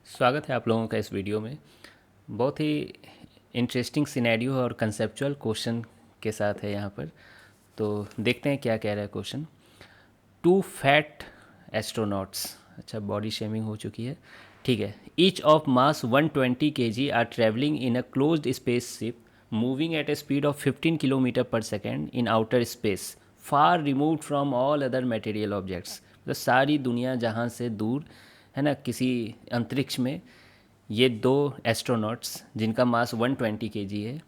स्वागत है आप लोगों का इस वीडियो में। बहुत ही इंटरेस्टिंग सिनेरियो और कंसेप्चुअल क्वेश्चन के साथ है यहाँ पर। तो देखते हैं क्या कह रहा है क्वेश्चन। टू फैट एस्ट्रोनॉट्स, अच्छा बॉडी शेमिंग हो चुकी है, ठीक है। Each of mass 120 kg are travelling in a closed space ship moving at a speed of 15 kilometre per second in outer space far removed from all other material objects. मतलब सारी दुनिया जहाँ से दूर है ना, किसी अंतरिक्ष में ये दो एस्ट्रोनॉट्स जिनका मास 120 kg है,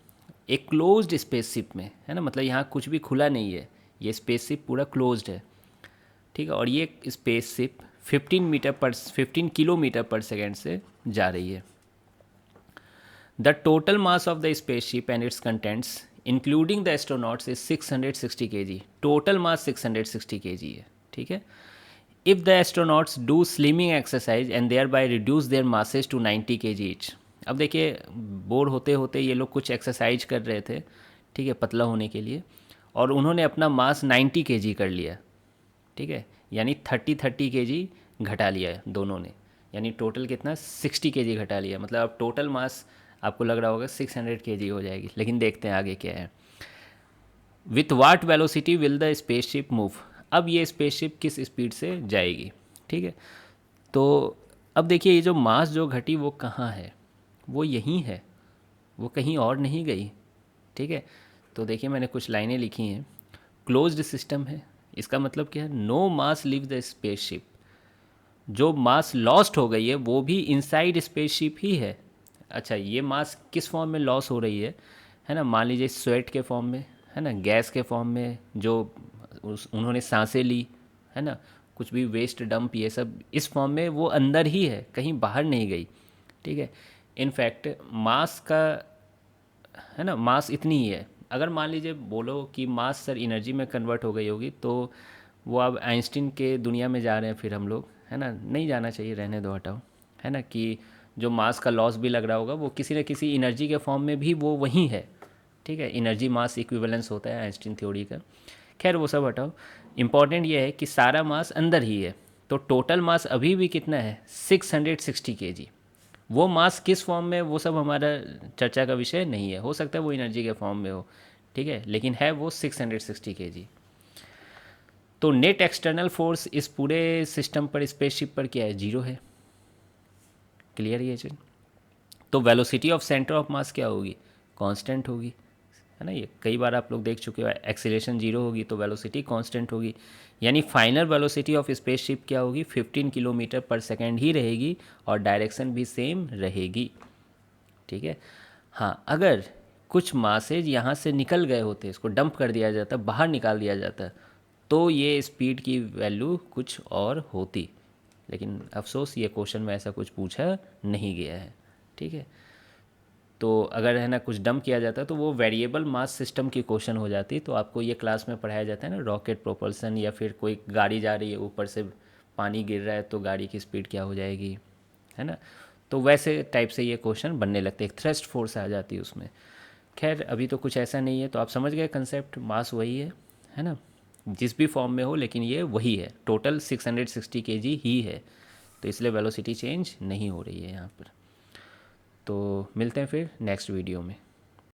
एक क्लोज्ड स्पेसशिप में है ना, मतलब यहाँ कुछ भी खुला नहीं है, ये स्पेसशिप पूरा क्लोज्ड है, ठीक है। और ये स्पेसशिप 15 किलोमीटर पर सेकेंड से जा रही है। The total mass of the spaceship and it's contents including the astronauts is 660 kg। Total mass 660 kg है, ठीक है। If the astronauts do slimming exercise and thereby reduce their masses to 90 kg each। अब देखिए, bore होते होते ये लोग कुछ एक्सरसाइज कर रहे थे, ठीक है, पतला होने के लिए, और उन्होंने अपना मास 90 kg कर लिया, ठीक है। यानी 30 kg घटा लिया है दोनों ने, यानी टोटल कितना 60 kg घटा लिया। मतलब अब टोटल मास आपको लग रहा होगा 600 kg हो जाएगी, लेकिन देखते हैं आगे क्या है। With what velocity will the spaceship move. अब ये स्पेसशिप किस स्पीड से जाएगी, ठीक है। तो अब देखिए, ये जो मास जो घटी वो कहाँ है, वो यहीं है, वो कहीं और नहीं गई, ठीक है। तो देखिए, मैंने कुछ लाइनें लिखी हैं। क्लोज्ड सिस्टम है, इसका मतलब क्या है, no mass leave the spaceship. जो मास लॉस्ट हो गई है वो भी इनसाइड स्पेसशिप ही है। अच्छा, ये मास किस फॉर्म में लॉस हो रही है ना, मान लीजिए स्वेट के फॉर्म में, है ना, गैस के फॉर्म में, जो उन्होंने सांसें ली, है ना, कुछ भी वेस्ट डंप, ये सब इस फॉर्म में वो अंदर ही है, कहीं बाहर नहीं गई, ठीक है। इनफैक्ट मास का, है ना, मास इतनी ही है। अगर मान लीजिए बोलो कि मास सर एनर्जी में कन्वर्ट हो गई होगी, तो वो अब आइंस्टीन के दुनिया में जा रहे हैं फिर हम लोग, है ना, नहीं जाना चाहिए, रहने दो, हटाओ, है ना, कि जो मास का लॉस भी लग रहा होगा वो किसी न किसी एनर्जी के फॉर्म में भी वो वहीं है, ठीक है। एनर्जी मास इक्विवेलेंस होता है आइंस्टीन थ्योरी का। खैर वो सब हटाओ, इम्पॉर्टेंट ये है कि सारा मास अंदर ही है। तो टोटल मास अभी भी कितना है, 660 kg। वो मास किस फॉर्म में, वो सब हमारा चर्चा का विषय नहीं है, हो सकता है वो एनर्जी के फॉर्म में हो, ठीक है, लेकिन है वो 660 kg। तो नेट एक्सटर्नल फोर्स इस पूरे सिस्टम पर, स्पेसशिप पर क्या है, जीरो है। क्लियर ये चीज। तो velocity of centre of mass क्या होगी, कांस्टेंट होगी, है ना। ये कई बार आप लोग देख चुके हो, एक्सीलरेशन जीरो होगी तो वेलोसिटी कांस्टेंट होगी। यानी फाइनल वेलोसिटी ऑफ स्पेसशिप क्या होगी, 15 किलोमीटर पर सेकेंड ही रहेगी, और डायरेक्शन भी सेम रहेगी, ठीक है। हाँ, अगर कुछ मासेज यहाँ से निकल गए होते, इसको डंप कर दिया जाता, बाहर निकाल दिया जाता, तो ये स्पीड की वैल्यू कुछ और होती, लेकिन अफसोस ये क्वेश्चन में ऐसा कुछ पूछा नहीं गया है, ठीक है। तो अगर है ना कुछ डंप किया जाता तो वो वेरिएबल मास सिस्टम की क्वेश्चन हो जाती। तो आपको ये क्लास में पढ़ाया जाता है ना, रॉकेट प्रोपल्सन, या फिर कोई गाड़ी जा रही है, ऊपर से पानी गिर रहा है तो गाड़ी की स्पीड क्या हो जाएगी, है ना। तो वैसे टाइप से ये क्वेश्चन बनने लगते, एक थ्रस्ट फोर्स आ जाती है उसमें। खैर अभी तो कुछ ऐसा नहीं है, तो आप समझ गए कंसेप्ट, मास वही है ना, जिस भी फॉर्म में हो, लेकिन ये वही है, टोटल 660 kg ही है, तो इसलिए वेलोसिटी चेंज नहीं हो रही है यहाँ पर। तो मिलते हैं फिर नेक्स्ट वीडियो में।